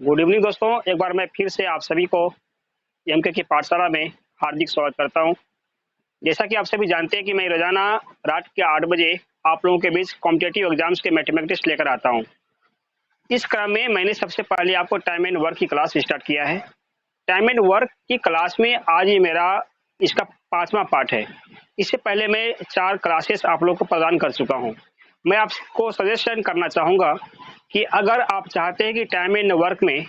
Good evening दोस्तों, एक बार मैं फिर से आप सभी को एमके की पाठशाला में हार्दिक स्वागत करता हूं। जैसा कि आप सभी जानते हैं कि मैं रोजाना रात के 8 बजे आप लोगों के बीच कॉम्पिटिटिव एग्जाम्स के मैथमेटिक्स लेकर आता हूं। इस क्रम में मैंने सबसे पहले आपको टाइम एंड वर्क की क्लास स्टार्ट किया है। टाइम एंड वर्क की क्लास में आज ये मेरा इसका 5वां पार्ट है। इससे पहले मैं 4 क्लासेस आप लोग को प्रदान कर चुका हूं। मैं आपको सजेशन करना चाहूँगा कि अगर आप चाहते हैं कि टाइम एंड वर्क में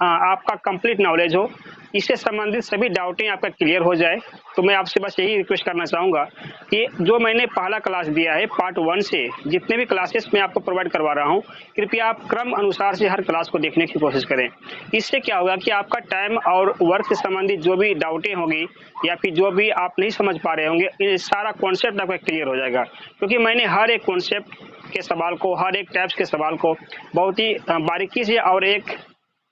आपका कंप्लीट नॉलेज हो, इससे संबंधित सभी डाउटें आपका क्लियर हो जाए, तो मैं आपसे बस यही रिक्वेस्ट करना चाहूँगा कि जो मैंने पहला क्लास दिया है पार्ट 1 से जितने भी क्लासेस मैं आपको प्रोवाइड करवा रहा हूँ, कृपया आप क्रम अनुसार से हर क्लास को देखने की कोशिश करें। इससे क्या होगा कि आपका टाइम और वर्क से संबंधित जो भी डाउटें होंगी या फिर जो भी आप नहीं समझ पा रहे होंगे, ये सारा कॉन्सेप्ट आपका क्लियर हो जाएगा, क्योंकि मैंने हर एक कॉन्सेप्ट के सवाल को, हर एक टाइप्स के सवाल को बहुत ही बारीकी से और एक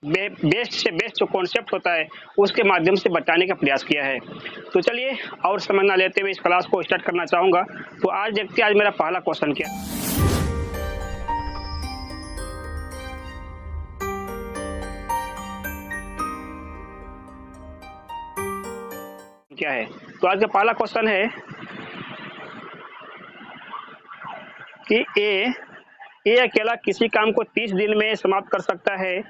बेस्ट से बेस्ट जो कॉन्सेप्ट होता है उसके माध्यम से बताने का प्रयास किया है। तो चलिए और समय ना लेते हुए इस क्लास को स्टार्ट करना चाहूँगा। तो आज देखते हैं आज मेरा पहला क्वेश्चन क्या है। तो आज का पहला क्वेश्चन है कि ए अकेला किसी काम को 30 दिन में समाप्त कर सकता है।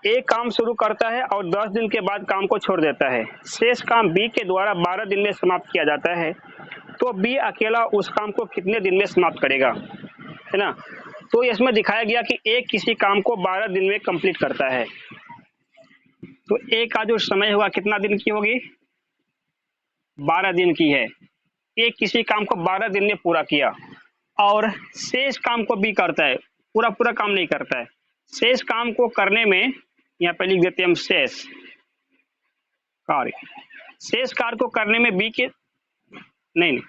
ए काम शुरू करता है और 10 दिन के बाद काम को छोड़ देता है। शेष काम बी के द्वारा 12 दिन में समाप्त किया जाता है, तो बी अकेला उस काम को कितने दिन में समाप्त करेगा, है ना। तो इसमें दिखाया गया कि ए किसी काम को 12 दिन में कंप्लीट करता है, तो ए का जो समय होगा कितना दिन की होगी, 12 दिन की है। ए किसी काम को 12 दिन में पूरा किया और शेष काम को बी करता है, पूरा पूरा काम नहीं करता है। शेष काम को करने में यहाँ पे लिख देते हैं हम शेष कार्य। शेष कार्य को करने में बी के नहीं,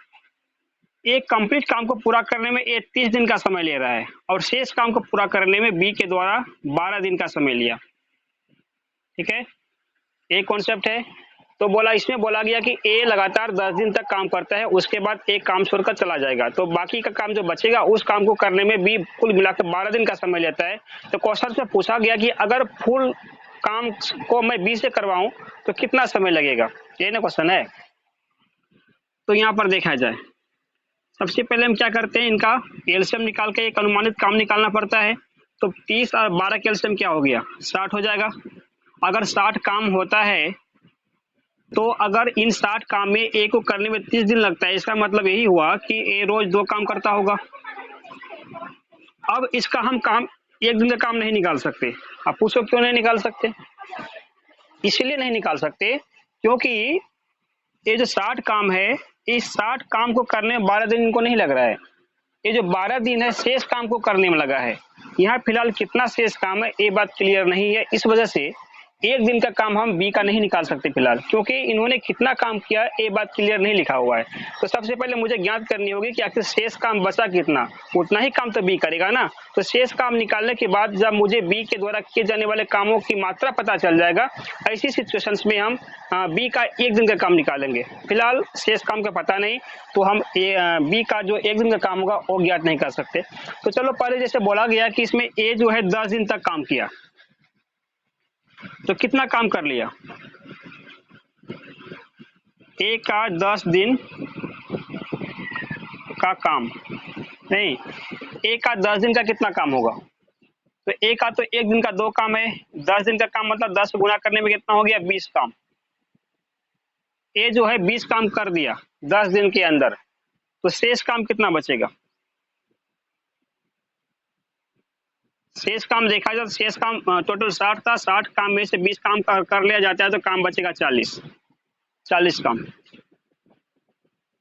एक कंप्लीट काम को पूरा करने में ए 30 दिन का समय ले रहा है और शेष काम को पूरा करने में बी के द्वारा 12 दिन का समय लिया। ठीक है, एक कॉन्सेप्ट है। तो बोला, इसमें बोला गया कि ए लगातार 10 दिन तक काम करता है, उसके बाद एक काम छोड़कर चला जाएगा, तो बाकी का काम जो बचेगा उस काम को करने में बी कुल मिलाकर 12 दिन का समय लेता है। तो क्वेश्चन में पूछा गया कि अगर फुल काम को मैं बी से करवाऊं तो कितना समय लगेगा, ये ना क्वेश्चन है। तो यहाँ पर देखा जाए, सबसे पहले हम क्या करते हैं, इनका एलसीएम निकाल के एक अनुमानित काम निकालना पड़ता है। तो 30 और 12 का एलसीएम क्या हो गया, 60 हो जाएगा। अगर 60 काम होता है तो अगर इन 60 काम में ए को करने में 30 दिन लगता है, इसका मतलब यही हुआ कि ए रोज 2 काम करता होगा। अब इसका हम काम एक दिन का काम नहीं निकाल सकते। आप पूछो क्यों नहीं निकाल सकते, इसलिए नहीं निकाल सकते क्योंकि ये जो 60 काम है, इस 60 काम को करने में 12 दिन इनको नहीं लग रहा है। ये जो 12 दिन है शेष काम को करने में लगा है। यहाँ फिलहाल कितना शेष काम है ये बात क्लियर नहीं है, इस वजह से एक दिन का काम हम बी का नहीं निकाल सकते फिलहाल, क्योंकि इन्होंने कितना काम किया ये बात क्लियर नहीं लिखा हुआ है। तो सबसे पहले मुझे ज्ञात करनी होगी कि आखिर शेष काम बचा कितना, उतना ही काम तो बी करेगा ना। तो शेष काम निकालने के बाद जब मुझे बी के द्वारा किए जाने वाले कामों की मात्रा पता चल जाएगा, ऐसी सिचुएशंस में हम बी का एक दिन का काम निकालेंगे। फिलहाल शेष काम का पता नहीं, तो हम बी का जो एक दिन का काम होगा वो ज्ञात नहीं कर सकते। तो चलो पहले जैसे बोला गया कि इसमें ए जो है 10 दिन तक काम किया, तो कितना काम कर लिया, ए का 10 दिन का काम नहीं, ए का 10 दिन का कितना काम होगा, तो ए का तो एक दिन का 2 काम है, 10 दिन का काम मतलब 10 गुना करने में कितना हो गया, 20 काम। ए जो है 20 काम कर दिया 10 दिन के अंदर, तो शेष काम कितना बचेगा। शेष काम देखा जाए तो शेष काम टोटल 60 था, 60 काम में से 20 काम कर लिया जाता है तो काम बचेगा 40 काम।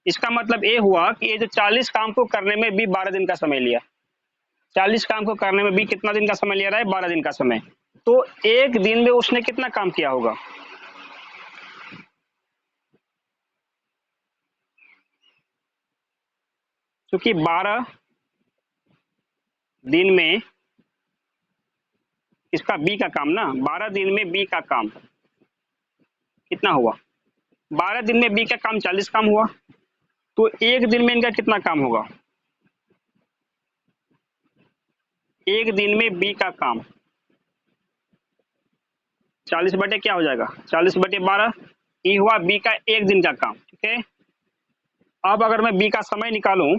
इसका मतलब ये हुआ कि ये जो 40 काम को करने में भी 12 दिन का समय लिया, 40 काम को करने में भी कितना दिन का समय ले रहा है, 12 दिन का समय। तो एक दिन में उसने कितना काम किया होगा, क्योंकि 12 दिन में इसका बी का काम ना, 12 दिन में बी का काम कितना हुआ, 12 दिन में बी का काम 40 काम हुआ, तो एक दिन में इनका कितना काम होगा, एक दिन में बी का काम 40 बटे क्या हो जाएगा, 40/12। ये हुआ बी का एक दिन का काम, ठीक है। अब अगर मैं बी का समय निकालूं,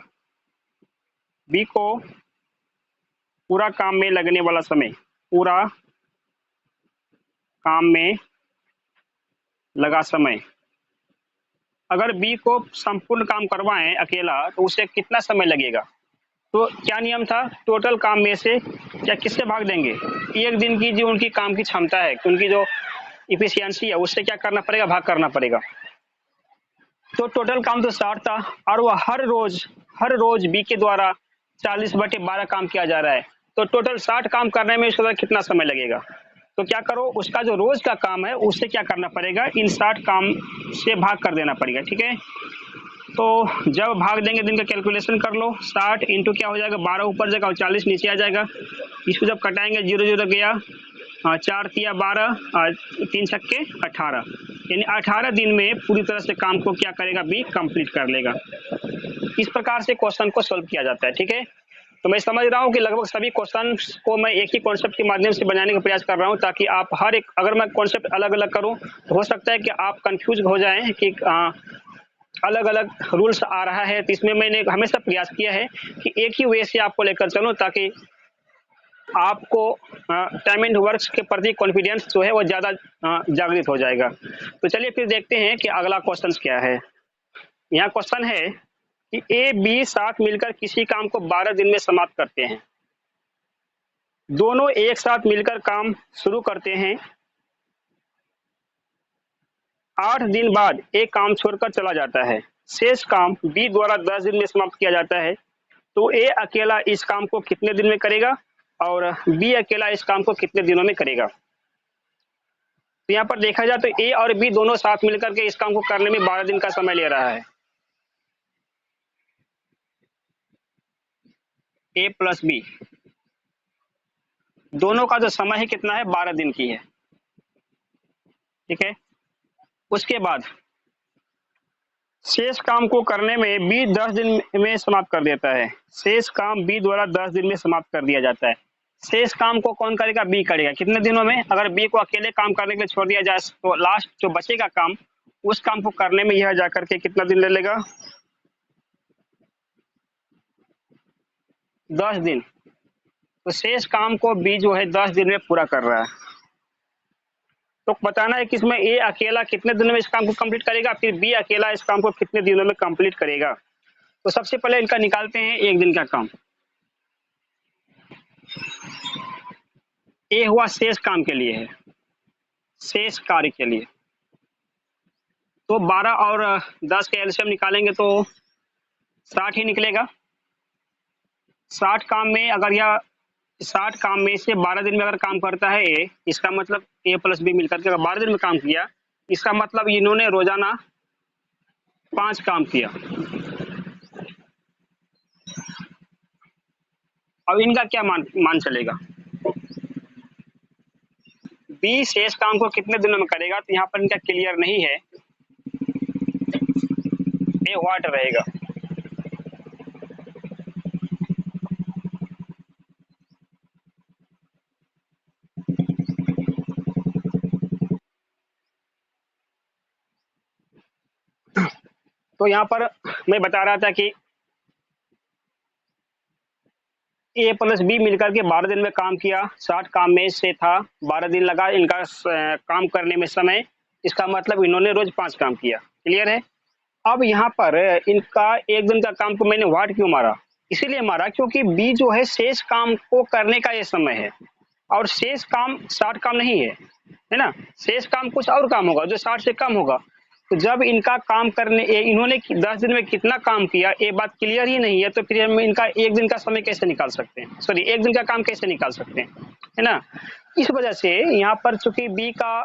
बी को पूरा काम में लगने वाला समय, पूरा काम में लगा समय, अगर बी को संपूर्ण काम करवाएं अकेला तो उसे कितना समय लगेगा। तो क्या नियम था, टोटल काम में से क्या किससे भाग देंगे, एक दिन की जो उनकी काम की क्षमता है, उनकी जो इफिशियंसी है, उससे क्या करना पड़ेगा, भाग करना पड़ेगा। तो टोटल काम तो 60 था और वो हर रोज बी के द्वारा 40/12 काम किया जा रहा है, तो टोटल 60 काम करने में उसको कितना समय लगेगा। तो क्या करो, उसका जो रोज का काम है उससे क्या करना पड़ेगा, इन 60 काम से भाग कर देना पड़ेगा, ठीक है। तो जब भाग देंगे दिन का कैलकुलेशन कर लो, 60 इंटू क्या हो जाएगा, 12 ऊपर जाएगा और 40 नीचे आ जाएगा। इसको जब कटाएंगे 0 0 गया, 4 तिया 12, 3 छक्के 18, यानी 18 दिन में पूरी तरह से काम को क्या करेगा, बी कंप्लीट कर लेगा। इस प्रकार से क्वेश्चन को सोल्व किया जाता है, ठीक है। तो मैं समझ रहा हूँ कि लगभग सभी क्वेश्चन को मैं एक ही कॉन्सेप्ट के माध्यम से बनाने का प्रयास कर रहा हूँ, ताकि आप हर एक, अगर मैं कॉन्सेप्ट अलग अलग करूँ तो हो सकता है कि आप कंफ्यूज हो जाएं कि अलग अलग रूल्स आ रहा है। तो इसमें मैंने हमेशा प्रयास किया है कि एक ही वे से आपको लेकर चलूं, ताकि आपको टाइम एंड वर्क्स के प्रति कॉन्फिडेंस जो है वो ज़्यादा जागृत हो जाएगा। तो चलिए फिर देखते हैं कि अगला क्वेश्चन क्या है। यहाँ क्वेश्चन है कि ए बी साथ मिलकर किसी काम को 12 दिन में समाप्त करते हैं। दोनों एक साथ मिलकर काम शुरू करते हैं, 8 दिन बाद एक काम छोड़कर चला जाता है, शेष काम बी द्वारा 10 दिन में समाप्त किया जाता है। तो ए अकेला इस काम को कितने दिन में करेगा और बी अकेला इस काम को कितने दिनों में करेगा। तो यहाँ पर देखा जाए तो ए और बी दोनों साथ मिलकर के इस काम को करने में 12 दिन का समय ले रहा है। ए प्लस बी दोनों का जो समय है कितना है, 12 दिन की है, ठीक है। उसके बाद शेष काम को करने में बी 10 दिन में समाप्त कर देता है, शेष काम बी द्वारा 10 दिन में समाप्त कर दिया जाता है। शेष काम को कौन करेगा, बी करेगा, कितने दिनों में। अगर बी को अकेले काम करने के लिए छोड़ दिया जाए तो लास्ट जो बचेगा काम, उस काम को करने में यह जाकर के कितना दिन ले लेगा, 10 दिन। तो शेष काम को बी जो है 10 दिन में पूरा कर रहा है। तो बताना है कि इसमें ए अकेला कितने दिनों में इस काम को कंप्लीट करेगा, फिर बी अकेला इस काम को कितने दिनों में कंप्लीट करेगा। तो सबसे पहले इनका निकालते हैं एक दिन का काम। ए हुआ शेष काम के लिए है, शेष कार्य के लिए। तो 12 और 10 का एलसीएम निकालेंगे तो 60 ही निकलेगा। 60 काम में अगर यह 60 काम में से 12 दिन में अगर काम करता है ए, इसका मतलब ए प्लस बी मिलकर के अगर 12 दिन में काम किया, इसका मतलब इन्होंने रोजाना 5 काम किया। अब इनका क्या मान चलेगा, बी शेष काम को कितने दिनों में करेगा, तो यहाँ पर इनका क्लियर नहीं है, ए व्हाट रहेगा। तो यहाँ पर मैं बता रहा था कि ए प्लस बी मिलकर के 12 दिन में काम किया, 60 काम में से था, 12 दिन लगा इनका काम करने में समय, इसका मतलब इन्होंने रोज 5 काम किया। क्लियर है। अब यहाँ पर इनका एक दिन का काम को मैंने वाट क्यों मारा, इसीलिए मारा क्योंकि बी जो है शेष काम को करने का ये समय है, और शेष काम 60 काम नहीं है ना, शेष काम कुछ और काम होगा जो 60 से कम होगा। तो जब इनका काम करने इन्होंने 10 दिन में कितना काम किया, ये बात क्लियर ही नहीं है, तो फिर हम इनका एक दिन का समय कैसे निकाल सकते हैं, सॉरी एक दिन का काम कैसे निकाल सकते हैं, है ना। इस वजह से यहाँ पर चूंकि बी का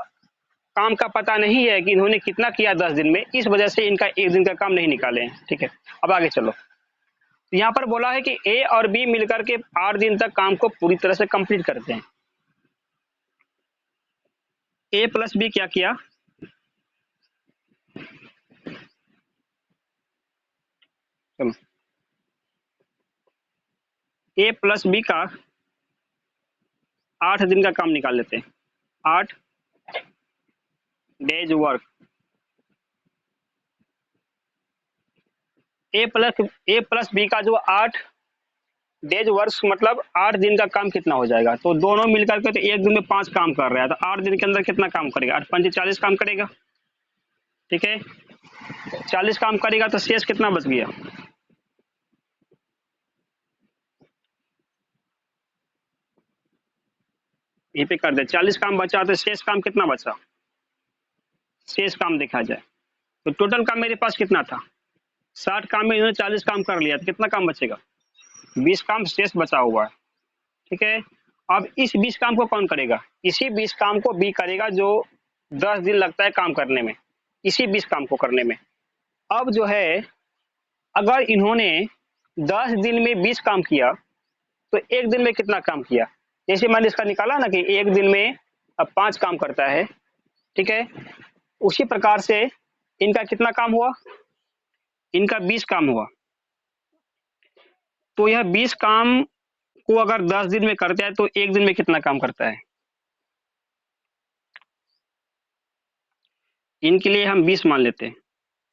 काम का पता नहीं है कि इन्होंने कितना किया 10 दिन में, इस वजह से इनका एक दिन का काम नहीं निकाले हैं, ठीक है। अब आगे चलो, यहाँ पर बोला है कि ए और बी मिलकर के 8 दिन तक काम को पूरी तरह से कंप्लीट करते हैं। ए प्लस बी क्या किया, चलो ए प्लस बी का 8 दिन का काम निकाल लेते हैं। 8 डेज वर्क, ए प्लस बी का जो 8 डेज वर्क मतलब 8 दिन का काम कितना हो जाएगा, तो दोनों मिलकर के तो एक दिन में 5 काम कर रहा है, तो 8 दिन के अंदर कितना काम करेगा, 8 पंजे 40 काम करेगा। ठीक है, 40 काम करेगा तो शेष कितना बच गया, यहीं पे कर दे। 40 काम बचा तो शेष काम कितना बचा, शेष काम देखा जाए तो टोटल काम मेरे पास कितना था, 60 काम में इन्होंने 40 काम कर लिया तो कितना काम बचेगा, 20 काम शेष बचा हुआ है। ठीक है, अब इस 20 काम को कौन करेगा, इसी 20 काम को बी करेगा जो 10 दिन लगता है काम करने में, इसी 20 काम को करने में। अब जो है अगर इन्होंने 10 दिन में 20 काम किया तो एक दिन में कितना काम किया, जैसे मैंने इसका निकाला ना कि एक दिन में अब 5 काम करता है। ठीक है, उसी प्रकार से इनका कितना काम हुआ, इनका 20 काम हुआ, तो यह 20 काम को अगर 10 दिन में करता है तो एक दिन में कितना काम करता है, इनके लिए हम 20 मान लेते हैं,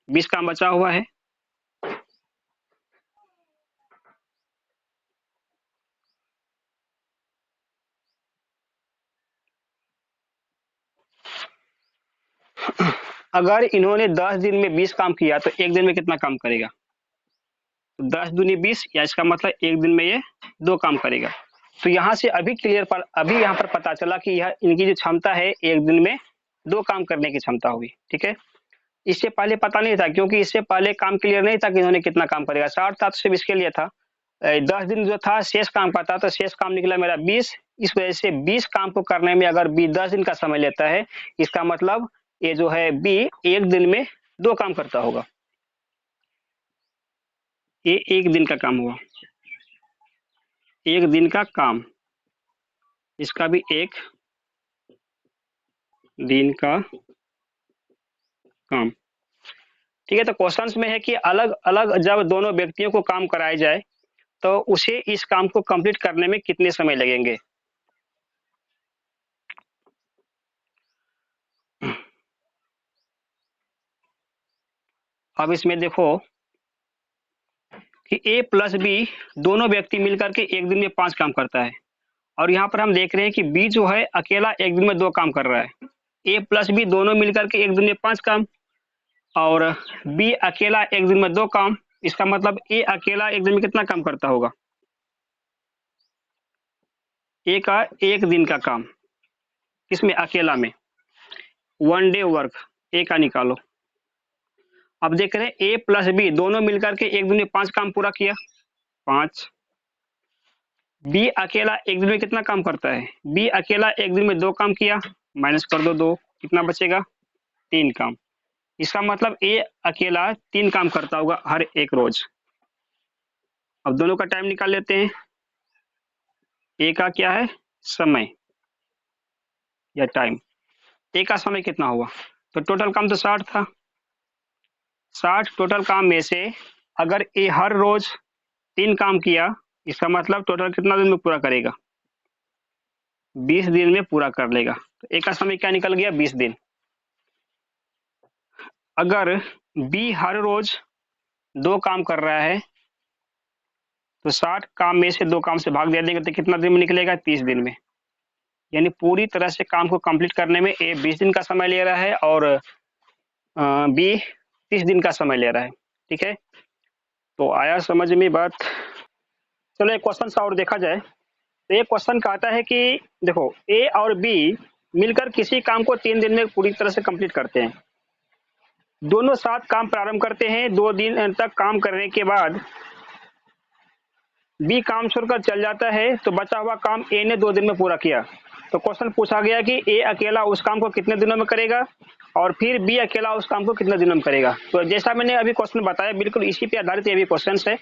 20 काम बचा हुआ है। अगर इन्होंने 10 दिन में 20 काम किया तो एक दिन में कितना काम करेगा, तो 10 दूनी 20, या इसका मतलब एक दिन में ये 2 काम करेगा। तो यहाँ से अभी यहाँ पर पता चला कि यह इनकी जो क्षमता है एक दिन में 2 काम करने की क्षमता होगी। ठीक है, इससे पहले पता नहीं था, क्योंकि इससे पहले काम क्लियर नहीं था कि इन्होंने कितना काम करेगा, 60 था तो सिर्फ इसके लिए था। 10 दिन जो था शेष काम का था, तो शेष काम निकला मेरा 20। इस वजह से 20 काम को करने में अगर बी 10 दिन का समय लेता है, इसका मतलब ये जो है बी एक दिन में 2 काम करता होगा, ये एक दिन का काम हुआ, एक दिन का काम, इसका भी एक दिन का काम। ठीक है, तो क्वेश्चंस में है कि अलग अलग जब दोनों व्यक्तियों को काम कराया जाए तो उसे इस काम को कंप्लीट करने में कितने समय लगेंगे। अब इसमें देखो कि ए प्लस बी दोनों व्यक्ति मिलकर के एक दिन में 5 काम करता है, और यहाँ पर हम देख रहे हैं कि बी जो है अकेला एक दिन में 2 काम कर रहा है। ए प्लस बी दोनों मिलकर के एक दिन में 5 काम, और बी अकेला एक दिन में 2 काम, इसका मतलब ए अकेला एक दिन में कितना काम करता होगा, ए का एक दिन का काम, किसमें, अकेला में, 1 डे वर्क ए का निकालो। अब देख रहे हैं ए प्लस बी दोनों मिलकर के एक दिन में 5 काम पूरा किया, 5। बी अकेला एक दिन में कितना काम करता है, बी अकेला एक दिन में 2 काम किया, माइनस कर दो 2, कितना बचेगा, 3 काम। इसका मतलब ए अकेला 3 काम करता होगा हर एक रोज। अब दोनों का टाइम निकाल लेते हैं, ए का क्या है, समय या टाइम, ए का समय कितना हुआ, तो टोटल काम तो 60 था, 60 टोटल काम में से अगर ए हर रोज 3 काम किया, इसका मतलब टोटल कितना दिन में पूरा करेगा, 20 दिन में पूरा कर लेगा। तो ए का समय क्या निकल गया, 20 दिन। अगर बी हर रोज 2 काम कर रहा है तो 60 काम में से 2 काम से भाग दे देंगे तो कितना दिन में निकलेगा, 30 दिन में। यानी पूरी तरह से काम को कंप्लीट करने में ए 20 दिन का समय ले रहा है और बी 30 दिन का समय ले रहा है। ठीक है, तो आया समझ में बात। चलो एक क्वेश्चन और देखा जाए, तो एक क्वेश्चन कहता है कि देखो ए और बी मिलकर किसी काम को 3 दिन में पूरी तरह से कंप्लीट करते हैं, दोनों साथ काम प्रारंभ करते हैं, 2 दिन तक काम करने के बाद बी काम छोड़कर चल जाता है, तो बचा हुआ काम ए ने 2 दिन में पूरा किया। तो क्वेश्चन पूछा गया कि ए अकेला उस काम को कितने दिनों में करेगा और फिर बी अकेला उस काम को कितने दिनों में करेगा। तो जैसा मैंने अभी क्वेश्चन बताया बिल्कुल इसी पे आधारित ये भी क्वेश्चन है।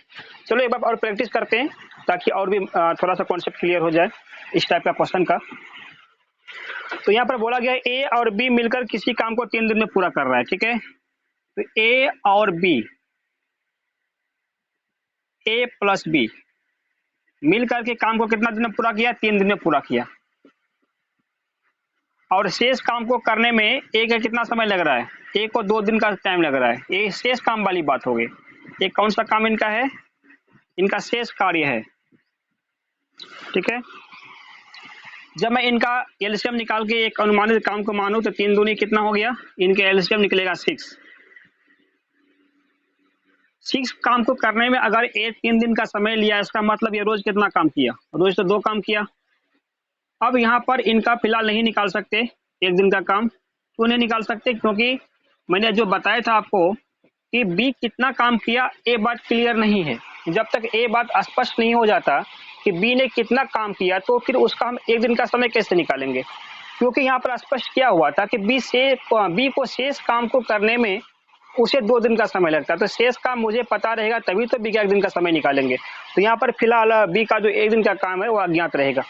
चलो एक बार और प्रैक्टिस करते हैं ताकि और भी थोड़ा सा कॉन्सेप्ट क्लियर हो जाए इस टाइप का क्वेश्चन का। तो यहाँ पर बोला गया ए और बी मिलकर किसी काम को 3 दिन में पूरा कर रहा है। ठीक है, तो ए और बी, ए प्लस बी मिल करके काम को कितना दिन में पूरा किया, 3 दिन में पूरा किया। और शेष काम को करने में ए का कितना समय लग रहा है, ए को 2 दिन का टाइम लग रहा है। ये शेष काम वाली बात हो गई। ये कौन सा काम इनका है, इनका शेष कार्य है। ठीक है, जब मैं इनका एलसीएम निकाल के एक अनुमानित काम को मानूं तो 3 दूनी कितना हो गया, इनके एलसीएम निकलेगा 6 काम को करने में अगर 3 दिन का समय लिया, इसका मतलब ये रोज कितना काम किया, रोज तो 2 काम किया। अब यहाँ पर इनका फिलहाल नहीं निकाल सकते 1 दिन का काम, क्यों नहीं निकाल सकते, क्योंकि मैंने जो बताया था आपको कि बी कितना काम किया ये बात क्लियर नहीं है। जब तक ये बात स्पष्ट नहीं हो जाता कि बी ने कितना काम किया तो फिर उसका हम 1 दिन का समय कैसे निकालेंगे, क्योंकि यहाँ पर स्पष्ट किया हुआ था कि बी को शेष काम को करने में उसे 2 दिन का समय लगता है। तो शेष काम मुझे पता रहेगा तभी तो बी का 1 दिन का समय निकालेंगे। तो यहाँ पर फिलहाल बी का जो 1 दिन का काम है वो अज्ञात रहेगा।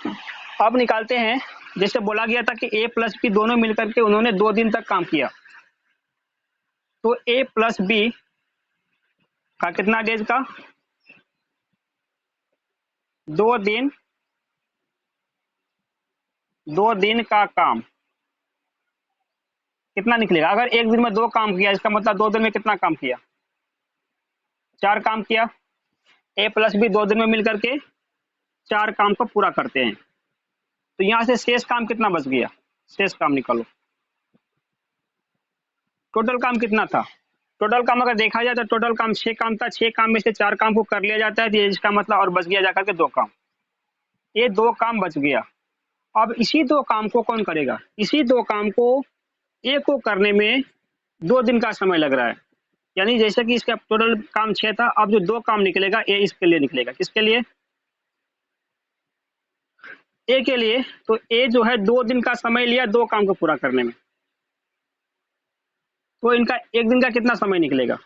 अब निकालते हैं, जैसे बोला गया था कि ए प्लस बी दोनों मिलकर के उन्होंने 2 दिन तक काम किया, तो ए प्लस बी का कितना डेज का, 2 दिन का काम कितना निकलेगा। अगर 1 दिन में 2 काम किया, इसका मतलब 2 दिन में कितना काम किया, 4 काम किया। ए प्लस बी 2 दिन में मिलकर के 4 काम को पूरा करते हैं। तो यहां से शेष काम कितना बच गया, शेष काम निकालो। टोटल काम कितना था, टोटल काम अगर देखा जाए तो टोटल काम 6 काम था। 6 काम में से 4 काम को कर लिया जाता है, तो इसका मतलब और बच गया जाकर के 2 काम। ये 2 काम बच गया। अब इसी 2 काम को कौन करेगा, इसी 2 काम को ए को करने में 2 दिन का समय लग रहा है। यानी जैसे कि इसका टोटल काम 6 था, अब जो 2 काम निकलेगा ए इसके लिए निकलेगा, किसके लिए, ए के लिए। तो ए जो है 2 दिन का समय लिया 2 काम को पूरा करने में, तो इनका 1 दिन का कितना समय निकलेगा।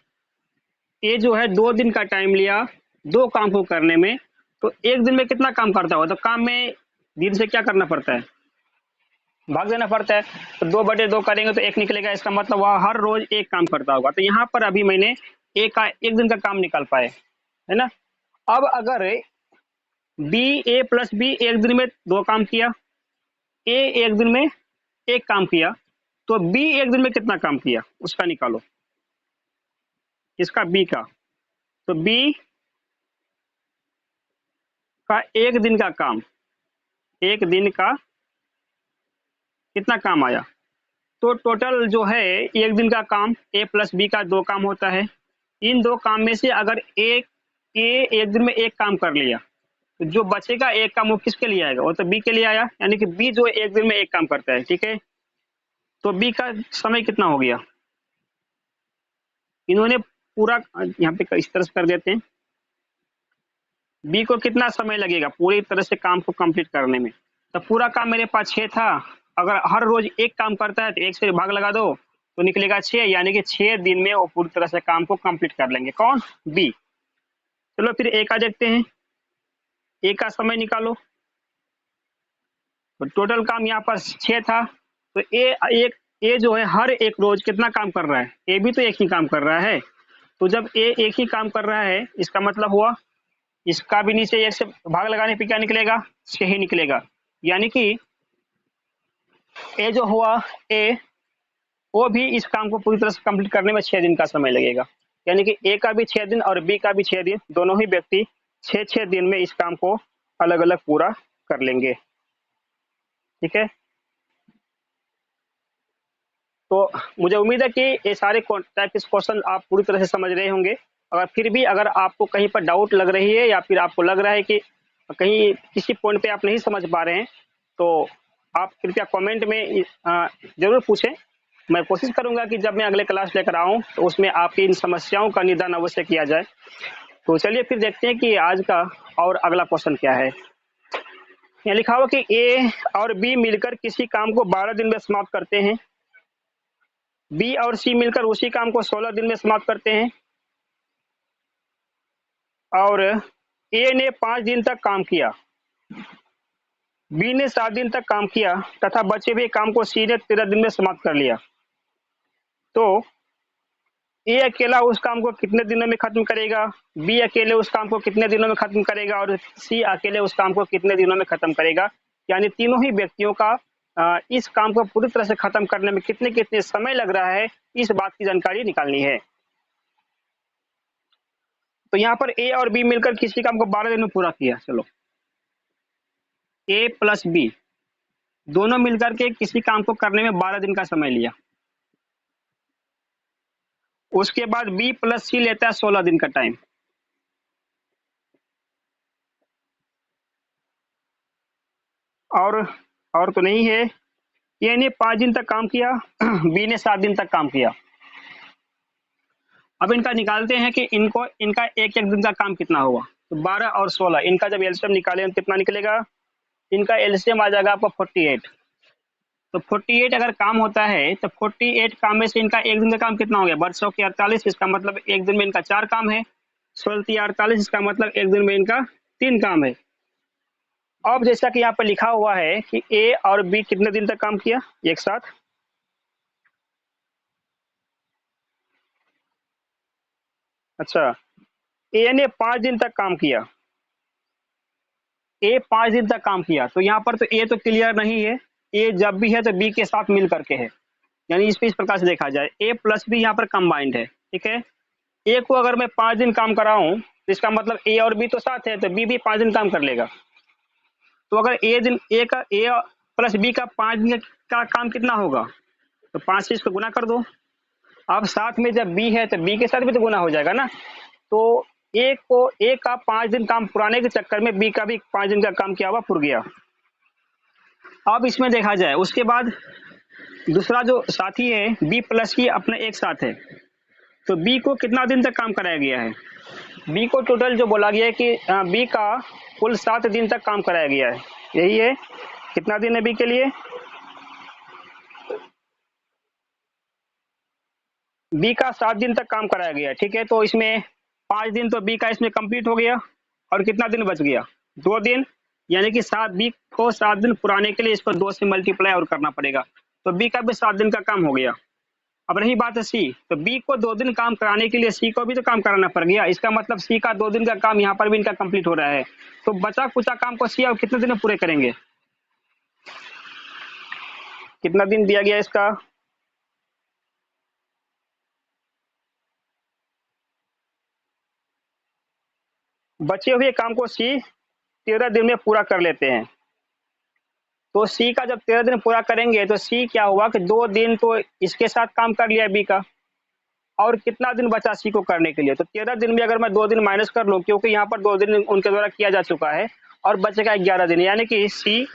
ए जो है 2 दिन का टाइम लिया 2 काम को करने में, तो 1 दिन में कितना काम करता होगा, तो काम में दिन से क्या करना पड़ता है, भाग देना पड़ता है। तो 2/2 करेंगे तो 1 निकलेगा, इसका मतलब वह हर रोज 1 काम करता होगा। तो यहाँ पर अभी मैंने ए का 1 दिन का काम निकाल पाए, है ना। अब अगर बी ए प्लस बी 1 दिन में 2 काम किया, ए 1 दिन में 1 काम किया, तो बी 1 दिन में कितना काम किया उसका निकालो, इसका बी का। तो बी का 1 दिन का काम, 1 दिन का कितना काम आया, तो टोटल जो है 1 दिन का काम ए प्लस बी का 2 काम होता है। इन 2 काम में से अगर ए 1 दिन में 1 काम कर लिया, तो जो बचेगा 1 काम वो किसके लिए आएगा, वो तो बी के लिए आया। यानी कि बी जो 1 दिन में 1 काम करता है, ठीक है। तो बी का समय कितना हो गया, इन्होंने पूरा यहाँ पे इस तरह से कर देते हैं, बी को कितना समय लगेगा पूरी तरह से काम को कंप्लीट करने में। तो पूरा काम मेरे पास 6 था, अगर हर रोज 1 काम करता है तो 1 से भाग लगा दो तो निकलेगा 6, यानी कि 6 दिन में वो पूरी तरह से काम को कंप्लीट कर लेंगे, कौन, बी। चलो फिर ए का देखते हैं, ए का समय निकालो। तो टोटल काम यहाँ पर 6 था, तो ए जो है हर एक रोज कितना काम कर रहा है, ए भी तो 1 ही काम कर रहा है। तो जब ए 1 ही काम कर रहा है, इसका मतलब हुआ इसका भी नीचे 1 से भाग लगाने पे क्या निकलेगा, 6 ही निकलेगा। यानी कि ए जो हुआ ए, वो भी इस काम को पूरी तरह से कंप्लीट करने में 6 दिन का समय लगेगा। यानी कि ए का भी 6 दिन और बी का भी 6 दिन, दोनों ही व्यक्ति 6 दिन में इस काम को अलग अलग पूरा कर लेंगे, ठीक है। तो मुझे उम्मीद है कि ये सारे टाइप के क्वेश्चन आप पूरी तरह से समझ रहे होंगे। अगर फिर भी अगर आपको कहीं पर डाउट लग रही है या फिर आपको लग रहा है कि कहीं किसी पॉइंट पे आप नहीं समझ पा रहे हैं, तो आप कृपया कमेंट में जरूर पूछें। मैं कोशिश करूंगा कि जब मैं अगले क्लास लेकर आऊं तो उसमें आपकी इन समस्याओं का निदान अवश्य किया जाए। तो चलिए फिर देखते हैं कि आज का और अगला क्वेश्चन क्या है। यहाँ लिखा हुआ कि ए और बी मिलकर किसी काम को 12 दिन में समाप्त करते हैं, बी और सी मिलकर उसी काम को 16 दिन में समाप्त करते हैं, और ए ने 5 दिन तक काम किया, बी ने 7 दिन तक काम किया तथा बचे हुए काम को सी ने 13 दिन में समाप्त कर लिया। तो ए अकेला उस काम को कितने दिनों में खत्म करेगा, बी अकेले उस काम को कितने दिनों में खत्म करेगा और सी अकेले उस काम को कितने दिनों में खत्म करेगा। यानी तीनों ही व्यक्तियों का इस काम को पूरी तरह से खत्म करने में कितने कितने समय लग रहा है, इस बात की जानकारी निकालनी है। तो यहाँ पर ए और बी मिलकर किसी काम को 12 दिन में पूरा किया। चलो ए प्लस बी दोनों मिलकर के किसी काम को करने में 12 दिन का समय लिया। उसके बाद बी प्लस सी लेता है 16 दिन का टाइम। और तो नहीं है, ए ने 5 दिन तक काम किया, बी ने 7 दिन तक काम किया। अब इनका निकालते हैं कि इनका एक एक दिन का काम कितना होगा। तो 12 और 16 इनका जब एलसीएम निकाले तो कितना निकलेगा, इनका एलसीएम आ जाएगा आपको 48। तो 48 अगर काम होता है तो 48 काम में से इनका एक दिन का काम कितना हो गया, 12 के 48, इसका मतलब एक दिन में इनका 4 काम है। 16 48, इसका मतलब एक दिन में इनका 3 काम है। अब जैसा कि यहाँ पर लिखा हुआ है कि ए और बी कितने दिन तक काम किया एक साथ, अच्छा ए ने 5 दिन तक काम किया, ए 5 दिन तक काम किया। तो यहाँ पर तो ए तो क्लियर नहीं है, ए जब भी है तो बी के साथ मिल करके है, यानी इस प्रकार से देखा जाए ए प्लस बी यहाँ पर कंबाइंड है। ठीक है, ए को अगर मैं 5 दिन काम कराऊं तो इसका मतलब ए और बी तो साथ है, तो बी भी 5 दिन काम कर लेगा। तो अगर ए प्लस बी का 5 दिन का काम कितना होगा, तो 5 से इसको गुना कर दो। अब साथ में जब बी है तो बी के साथ भी तो गुना हो जाएगा ना। तो ए का 5 दिन काम पुराने के चक्कर में बी का भी 5 दिन का काम किया हुआ पुर गया। अब इसमें देखा जाए उसके बाद दूसरा जो साथी है बी प्लस की अपने एक साथ है, तो बी को कितना दिन तक काम कराया गया है, बी को टोटल जो बोला गया है कि बी का कुल 7 दिन तक काम कराया गया है। यही है, कितना दिन है बी के लिए, बी का 7 दिन तक काम कराया गया। ठीक है, तो इसमें 5 दिन तो बी का इसमें कंप्लीट हो गया, और कितना दिन बच गया, 2 दिन, यानी कि 7 बी को 7 दिन पुराने के लिए इसको 2 से मल्टीप्लाई और करना पड़ेगा, तो बी का भी 7 दिन का काम हो गया। अब रही बात है सी, तो बी को 2 दिन काम कराने के लिए सी को भी तो काम कराना पड़ गया, इसका मतलब सी का 2 दिन का काम यहाँ पर भी इनका कंप्लीट हो रहा है। तो बचा कुचा काम को सी अब कितने दिन में पूरे करेंगे, कितना दिन दिया गया इसका, बचे हुए काम को सी 13 दिन में पूरा कर लेते हैं। तो सी का जब 13 दिन पूरा करेंगे तो सी क्या हुआ कि 2 दिन तो इसके साथ काम कर लिया बी का, और कितना दिन बचा सी को करने के लिए, तो 13 दिन में अगर मैं 2 दिन माइनस कर लूं, क्योंकि यहाँ पर 2 दिन उनके द्वारा किया जा चुका है, और बचेगा 11 दिन, यानी कि सी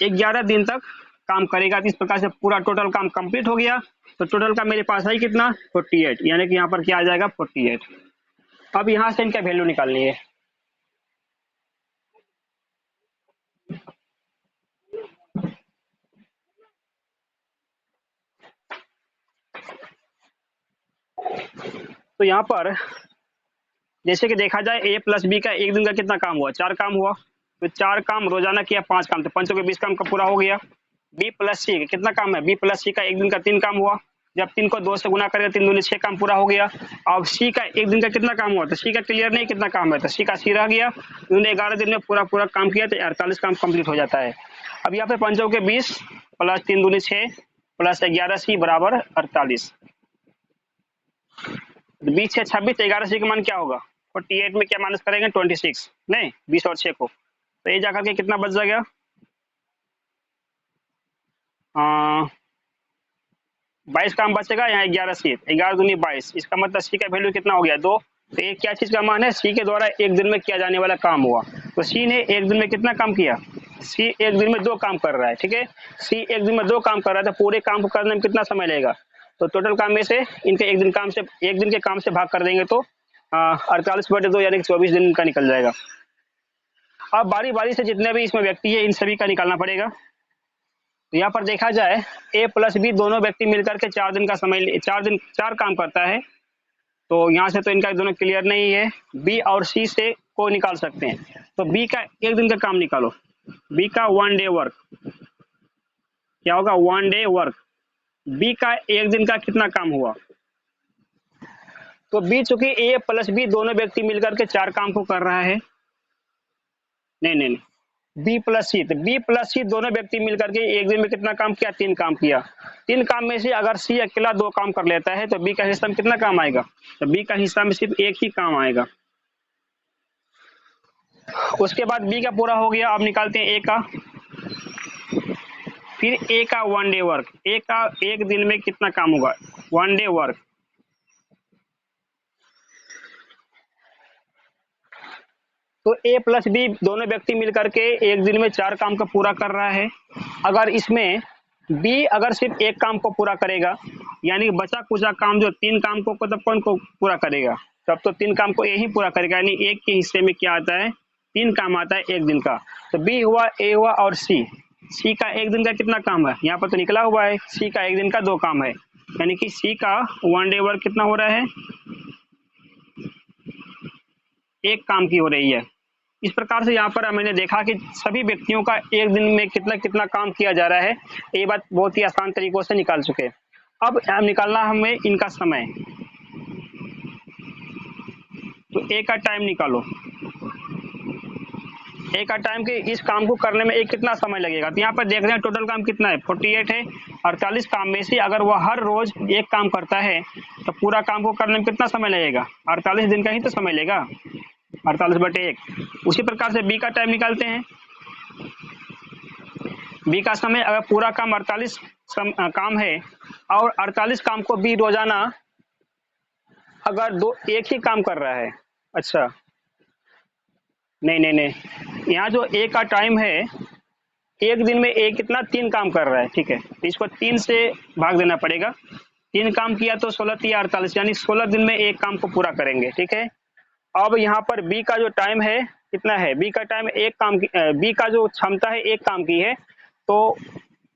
11 दिन तक काम करेगा। तो इस प्रकार से पूरा टोटल काम कंप्लीट हो गया। तो टोटल का मेरे पास है कितना, 48, यानी कि यहाँ पर क्या आ जाएगा 48। अब यहाँ से इनका वैल्यू निकालनी है। तो यहाँ पर जैसे कि देखा जाए ए प्लस बी का एक दिन का कितना काम हुआ, 4 काम हुआ, तो 4 काम रोजाना किया 5 काम, तो 5 के 20 काम का पूरा हो गया। बी प्लस सी का कितना काम है, बी प्लस सी का एक दिन का 3 काम हुआ, जब 3 को 2 से गुना करेगा 3 दूनी 6 काम पूरा हो गया। अब सी का एक दिन का कितना काम हुआ, तो सी का क्लियर नहीं कितना काम है, तो सी का सी रह गया, उन्होंने 11 दिन में पूरा काम किया तो 48 काम कंप्लीट हो जाता है। अब यहाँ पे 5 के 20 प्लस 3 दूनी 6 प्लस 11 सी बराबर 48, 20 6 26, 11 सी का मान क्या होगा, 48 में क्या माइनस करेंगे 26, नहीं 20 और 6 को, तो ये जाकर के कितना बच जाएगा, 22 काम बचेगा, यहाँ 11 सी 11 दूनी 22, इसका मतलब सी का वैल्यू कितना हो गया 2। तो ये क्या चीज का मान है, सी के द्वारा एक दिन में किया जाने वाला काम हुआ। तो सी ने एक दिन में कितना काम किया, सी एक दिन में 2 काम कर रहा है। ठीक है, सी एक दिन में 2 काम कर रहा है, तो पूरे काम को करने में कितना समय लगेगा, तो टोटल काम में से इनके एक दिन के काम से भाग कर देंगे तो 48/2 यानी कि 24 दिन का निकल जाएगा। अब बारी बारी से जितने भी इसमें व्यक्ति है इन सभी का निकालना पड़ेगा। तो यहाँ पर देखा जाए ए प्लस बी दोनों व्यक्ति मिलकर के 4 दिन का समय 4 काम करता है, तो यहाँ से तो इनका दोनों क्लियर नहीं है, बी और सी से को निकाल सकते हैं। तो बी का एक दिन का काम निकालो, बी का 1 डे वर्क क्या होगा, 1 डे वर्क, बी का एक दिन का कितना काम हुआ, तो बी चूंकि ए प्लस बी दोनों व्यक्ति मिलकर के 4 काम को कर रहा है, नहीं नहीं नहीं बी प्लस सी, तो बी प्लस सी दोनों व्यक्ति मिलकर के एक दिन में कितना काम किया? 3 काम किया। 3 काम में से अगर सी अकेला 2 काम कर लेता है तो बी का हिस्सा में कितना काम आएगा? तो बी का हिस्सा में सिर्फ एक ही काम आएगा। उसके बाद बी का पूरा हो गया, अब निकालते हैं ए का। फिर ए का 1 डे वर्क, ए का एक दिन में कितना काम होगा? 1 डे वर्क। तो ए प्लस बी दोनों व्यक्ति मिलकर के एक दिन में 4 काम को पूरा कर रहा है। अगर इसमें बी अगर सिर्फ एक काम को पूरा करेगा, यानी बचा कुचा काम जो 3 काम को तब कौन को पूरा करेगा? तब तो 3 काम को ए ही पूरा करेगा, यानी एक के हिस्से में क्या आता है? 3 काम आता है एक दिन का। तो बी हुआ, ए हुआ और सी का एक दिन का कितना काम है? यहाँ पर तो निकला हुआ है, सी का एक दिन का 2 काम है, यानी कि सी का 1 डे वर्क कितना हो रहा है? 1 काम की हो रही है। इस प्रकार से यहाँ पर मैंने देखा कि सभी व्यक्तियों का एक दिन में कितना कितना काम किया जा रहा है, ये बात बहुत ही आसान तरीकों से निकाल चुके। अब निकालना हमें इनका समय। तो ए का टाइम निकालो। ए का टाइम के इस काम को करने में एक कितना समय लगेगा? तो यहाँ पर देख रहे हैं टोटल काम कितना है? 48 है। 48 काम में से अगर वह हर रोज एक काम करता है तो पूरा काम को करने में कितना समय लगेगा? 48 दिन का ही तो समय लेगा, 48/1। उसी प्रकार से बी का टाइम निकालते हैं। बी का समय अगर पूरा काम 48 काम है और 48 काम को बी रोजाना अगर एक ही काम कर रहा है, अच्छा नहीं, यहाँ जो ए का टाइम है, एक दिन में ए कितना 3 काम कर रहा है, ठीक है, इसको 3 से भाग देना पड़ेगा। 3 काम किया तो 16 3 48, यानी 16 दिन में एक काम को पूरा करेंगे, ठीक है। अब यहाँ पर बी का जो टाइम है कितना है? बी का टाइम एक काम की, बी का जो क्षमता है एक काम की है, तो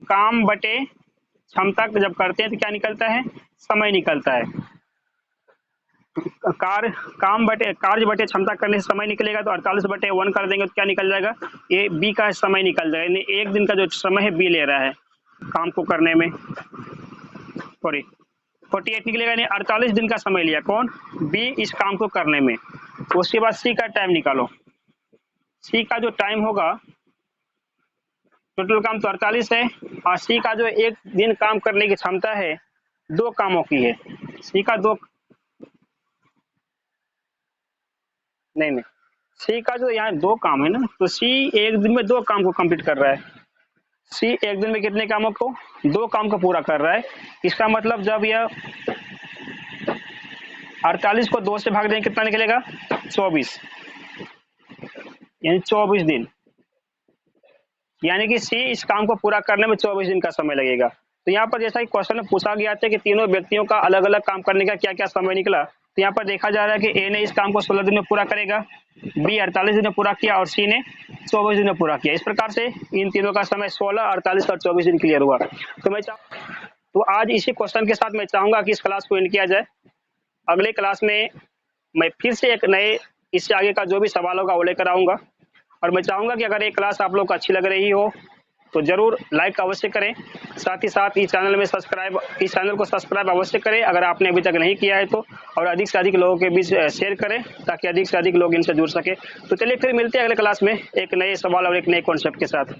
काम बटे क्षमता जब करते हैं तो क्या निकलता है? समय निकलता है। कार्य बटे क्षमता करने से समय निकलेगा, तो 48/1 कर देंगे तो क्या निकल जाएगा? ये बी का समय निकल जाएगा, यानी एक दिन का जो समय है बी ले रहा है काम को करने में। सॉरी 48 निकलेगा, यानी 48 दिन का समय लिया कौन? बी इस काम को करने में। उसके बाद सी का टाइम निकालो। सी का जो टाइम होगा, टोटल काम तो 48 है और सी का जो एक दिन काम करने की क्षमता है 2 कामों की है। सी का नहीं, सी का जो यहाँ 2 काम है ना, तो सी एक दिन में 2 काम को कंप्लीट कर रहा है। सी एक दिन में कितने कामों को? 2 काम को पूरा कर रहा है। इसका मतलब जब यह 48 को 2 से भाग देंगे कितना निकलेगा? 24, यानी 24 दिन, यानी कि सी इस काम को पूरा करने में 24 दिन का समय लगेगा। तो यहाँ पर जैसा कि क्वेश्चन में पूछा गया था कि तीनों व्यक्तियों का अलग अलग काम करने का क्या क्या समय निकला, तो यहाँ पर देखा जा रहा है कि ए ने इस काम को 16 दिन में पूरा करेगा, बी 48 दिन में पूरा किया और सी ने 24 दिन में पूरा किया। इस प्रकार से इन तीनों का समय 16, 48 और 24 दिन क्लियर हुआ। तो आज इसी क्वेश्चन के साथ मैं चाहूंगा कि इस क्लास को एंड किया जाए। अगले क्लास में मैं फिर से एक नए, इससे आगे का जो भी सवाल होगा वो लेकर आऊंगा। और मैं चाहूंगा कि अगर ये क्लास आप लोग को अच्छी लग रही हो तो जरूर लाइक अवश्य करें, साथ ही साथ इस चैनल को सब्सक्राइब अवश्य करें अगर आपने अभी तक नहीं किया है तो, और अधिक से अधिक लोगों के बीच शेयर करें ताकि अधिक से अधिक लोग इनसे जुड़ सके। तो चलिए फिर मिलते हैं अगले क्लास में एक नए सवाल और एक नए कॉन्सेप्ट के साथ।